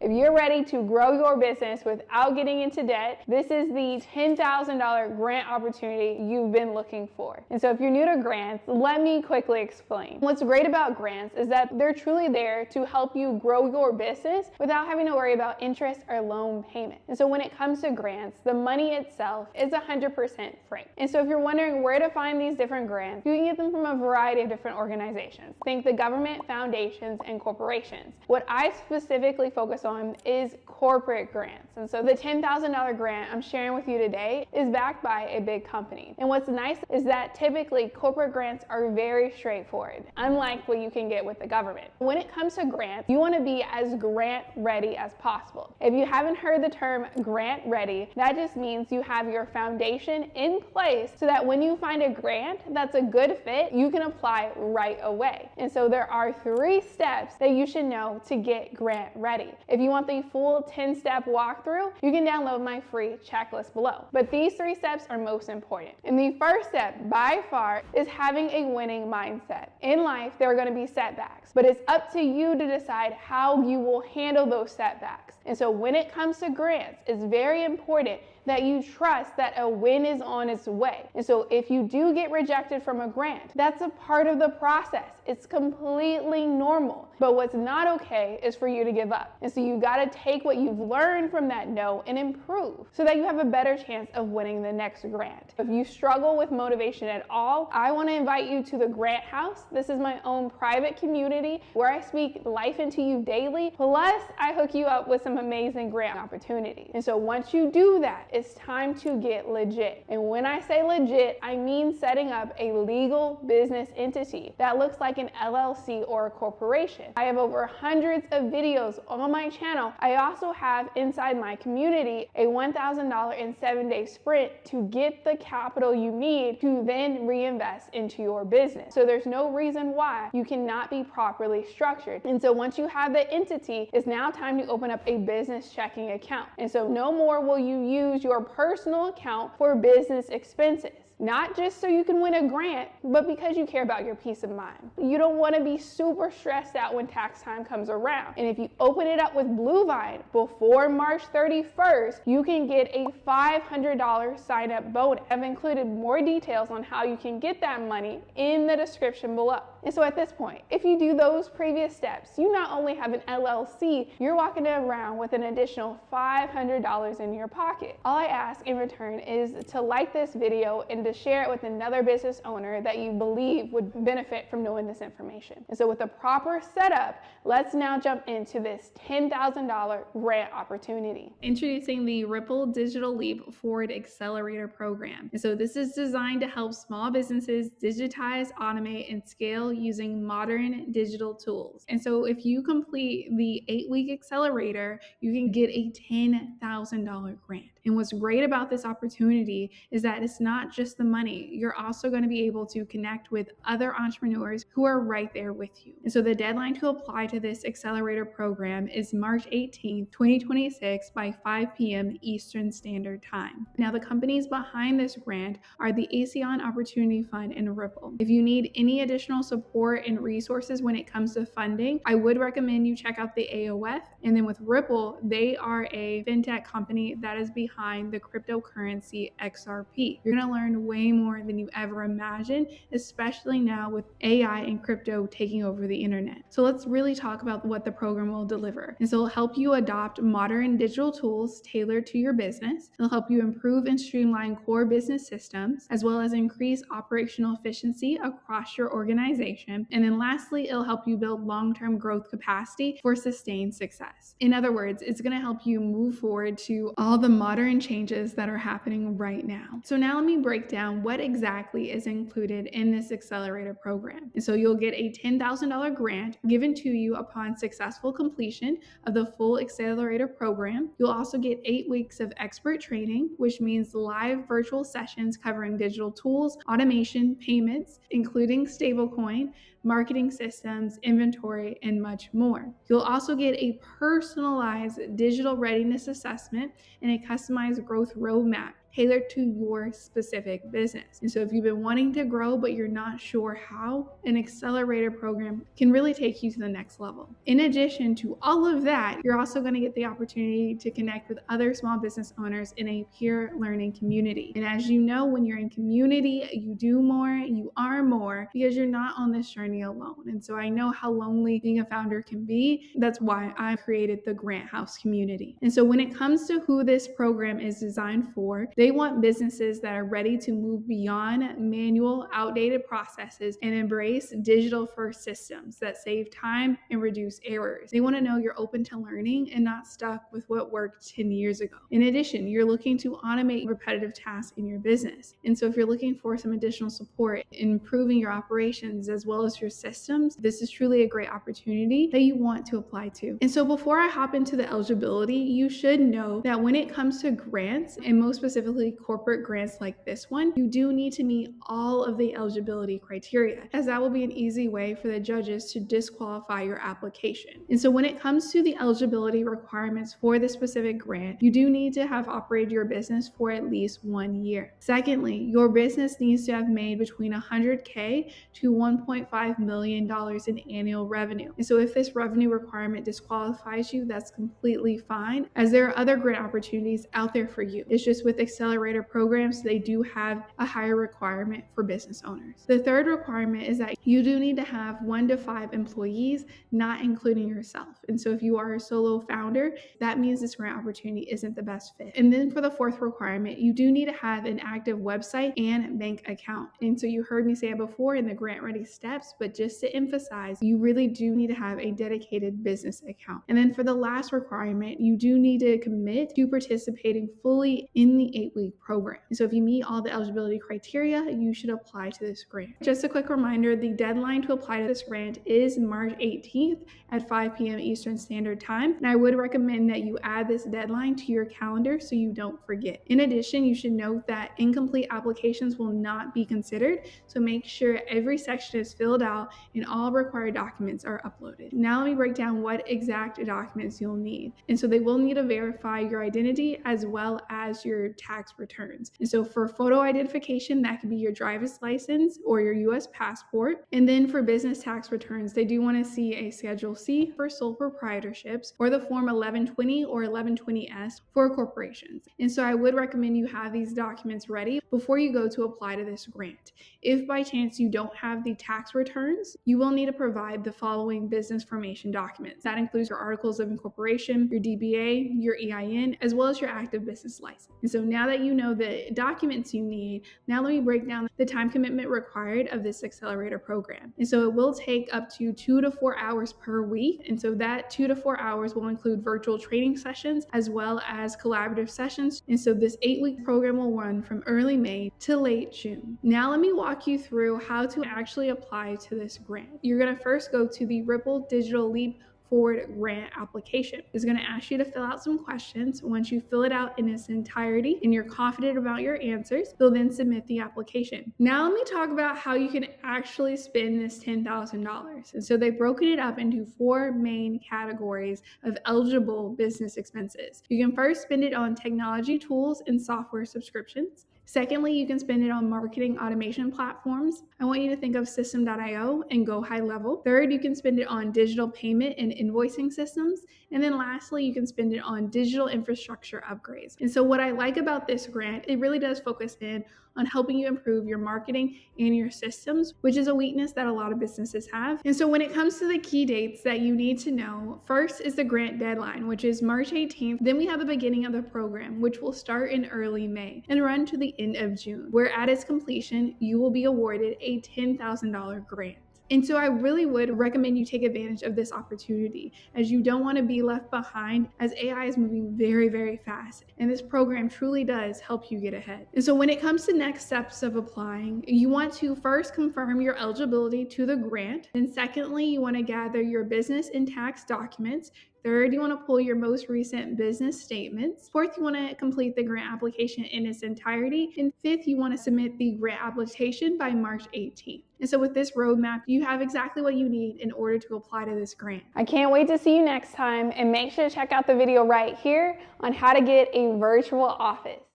If you're ready to grow your business without getting into debt, this is the $10,000 grant opportunity you've been looking for. And so if you're new to grants, let me quickly explain. What's great about grants is that they're truly there to help you grow your business without having to worry about interest or loan payment. And so when it comes to grants, the money itself is 100% free. And so if you're wondering where to find these different grants, you can get them from a variety of different organizations. Think the government, foundations, and corporations. What I specifically focus on is corporate grants. And so the $10,000 grant I'm sharing with you today is backed by a big company. And what's nice is that typically corporate grants are very straightforward, unlike what you can get with the government. When it comes to grants, you want to be as grant ready as possible. If you haven't heard the term grant ready, that just means you have your foundation in place so that when you find a grant that's a good fit, you can apply right away. And so there are 3 steps that you should know to get grant ready. If you want the full 10-step walkthrough, you can download my free checklist below. But these 3 steps are most important. And the first step by far is having a winning mindset. In life, there are going to be setbacks, but it's up to you to decide how you will handle those setbacks. And so when it comes to grants, it's very important that you trust that a win is on its way. And so if you do get rejected from a grant, that's a part of the process. It's completely normal. But what's not okay is for you to give up. And so you gotta take what you've learned from that no and improve so that you have a better chance of winning the next grant. If you struggle with motivation at all, I wanna invite you to the Grant House. This is my own private community where I speak life into you daily. Plus, I hook you up with some amazing grant opportunities. And so once you do that, it's time to get legit. And when I say legit, I mean setting up a legal business entity that looks like an LLC or a corporation. I have over hundreds of videos on my channel. I also have inside my community a $1,000 in 7-day sprint to get the capital you need to then reinvest into your business. So there's no reason why you cannot be properly structured. And so once you have the entity, it's now time to open up a business checking account. And so no more will you use your personal account for business expenses. Not just so you can win a grant, but because you care about your peace of mind. You don't want to be super stressed out when tax time comes around. And if you open it up with Bluevine before March 31st, you can get a $500 sign-up bonus. I've included more details on how you can get that money in the description below. And so at this point, if you do those previous steps, you not only have an LLC, you're walking around with an additional $500 in your pocket. All I ask in return is to like this video and to share it with another business owner that you believe would benefit from knowing this information. And so with the proper setup, let's now jump into this $10,000 grant opportunity. Introducing the Ripple Digital Leap Forward Accelerator Program. And so this is designed to help small businesses digitize, automate, and scale using modern digital tools. And so if you complete the 8-week accelerator, you can get a $10,000 grant. And what's great about this opportunity is that it's not just the money. You're also going to be able to connect with other entrepreneurs who are right there with you. And so the deadline to apply to this accelerator program is March 18th, 2026 by 5 p.m. Eastern Standard Time. Now, the companies behind this grant are the ASEAN Opportunity Fund and Ripple. If you need any additional support and resources when it comes to funding, I would recommend you check out the AOF. And then with Ripple, they are a fintech company that is behind the cryptocurrency XRP. You're going to learn way more than you ever imagined, especially now with AI and crypto taking over the internet. So let's really talk about what the program will deliver. And so it'll help you adopt modern digital tools tailored to your business. It'll help you improve and streamline core business systems, as well as increase operational efficiency across your organization. And then lastly, it'll help you build long-term growth capacity for sustained success. In other words, it's going to help you move forward to all the modern changes that are happening right now. So now let me break down what exactly is included in this accelerator program. And so you'll get a $10,000 grant given to you upon successful completion of the full accelerator program. You'll also get 8 weeks of expert training, which means live virtual sessions covering digital tools, automation, payments, including stablecoin, marketing systems, inventory, and much more. You'll also get a personalized digital readiness assessment and a customized growth roadmap tailored to your specific business. And so if you've been wanting to grow but you're not sure how, an accelerator program can really take you to the next level. In addition to all of that, you're also going to get the opportunity to connect with other small business owners in a peer learning community. And as you know, when you're in community, you do more, you are more, because you're not on this journey alone. And so I know how lonely being a founder can be. That's why I created the Grant House community. And so when it comes to who this program is designed for, they want businesses that are ready to move beyond manual, outdated processes and embrace digital-first systems that save time and reduce errors. They want to know you're open to learning and not stuck with what worked 10 years ago. In addition, you're looking to automate repetitive tasks in your business. And so if you're looking for some additional support in improving your operations as well as your systems, this is truly a great opportunity that you want to apply to. And so before I hop into the eligibility, you should know that when it comes to grants, and most specifically corporate grants like this one, you do need to meet all of the eligibility criteria, as that will be an easy way for the judges to disqualify your application. And so when it comes to the eligibility requirements for this specific grant, you do need to have operated your business for at least 1 year. Secondly, your business needs to have made between $100K to $1.5 million in annual revenue. And so if this revenue requirement disqualifies you, that's completely fine, as there are other grant opportunities out there for you. It's just with accelerator programs, they do have a higher requirement for business owners. The third requirement is that you do need to have 1 to 5 employees, not including yourself. And so if you are a solo founder, that means this grant opportunity isn't the best fit. And then for the fourth requirement, you do need to have an active website and bank account. And so you heard me say it before in the grant ready steps, but just to emphasize, you really do need to have a dedicated business account. And then for the last requirement, you do need to commit to participating fully in the 8-week program. And so if you meet all the eligibility criteria, you should apply to this grant. Just a quick reminder, the deadline to apply to this grant is March 18th at 5 p.m. Eastern Standard Time. And I would recommend that you add this deadline to your calendar so you don't forget. In addition, you should note that incomplete applications will not be considered. So make sure every section is filled out and all required documents are uploaded. Now let me break down what exact documents you'll need. And so they will need to verify your identity as well as your tax returns. And so for photo identification, that could be your driver's license or your US passport. And then for business tax returns, they do want to see a Schedule C for sole proprietorships or the Form 1120 or 1120S for corporations. And so I would recommend you have these documents ready before you go to apply to this grant. If by chance you don't have the tax returns, you will need to provide the following business formation documents. That includes your articles of incorporation, your DBA, your EIN, as well as your active business license. And so now that you know the documents you need, now let me break down the time commitment required of this accelerator program. And so it will take up to 2 to 4 hours per week. And so that 2 to 4 hours will include virtual training sessions as well as collaborative sessions. And so this 8-week program will run from early May to late June. Now let me walk you through how to actually apply to this grant. You're going to first go to the Ripple Digital Leap Forward grant application. It's going to ask you to fill out some questions. Once you fill it out in its entirety and you're confident about your answers, you'll then submit the application. Now let me talk about how you can actually spend this $10,000. And so they've broken it up into 4 main categories of eligible business expenses. You can first spend it on technology tools and software subscriptions. Secondly, you can spend it on marketing automation platforms. I want you to think of System.io and go high level. Third, you can spend it on digital payment and invoicing systems. And then lastly, you can spend it on digital infrastructure upgrades. And so what I like about this grant, it really does focus in on helping you improve your marketing and your systems, which is a weakness that a lot of businesses have. And so when it comes to the key dates that you need to know, first is the grant deadline, which is March 18th. Then we have the beginning of the program, which will start in early May and run to the end of June, where at its completion, you will be awarded a $10,000 grant. And so I really would recommend you take advantage of this opportunity, as you don't want to be left behind, as AI is moving very, very fast. And this program truly does help you get ahead. And so when it comes to next steps of applying, you want to first confirm your eligibility to the grant. And secondly, you want to gather your business and tax documents. Third, you want to pull your most recent business statements. Fourth, you want to complete the grant application in its entirety. And fifth, you want to submit the grant application by March 18th. And so with this roadmap, you have exactly what you need in order to apply to this grant. I can't wait to see you next time, and make sure to check out the video right here on how to get a virtual office.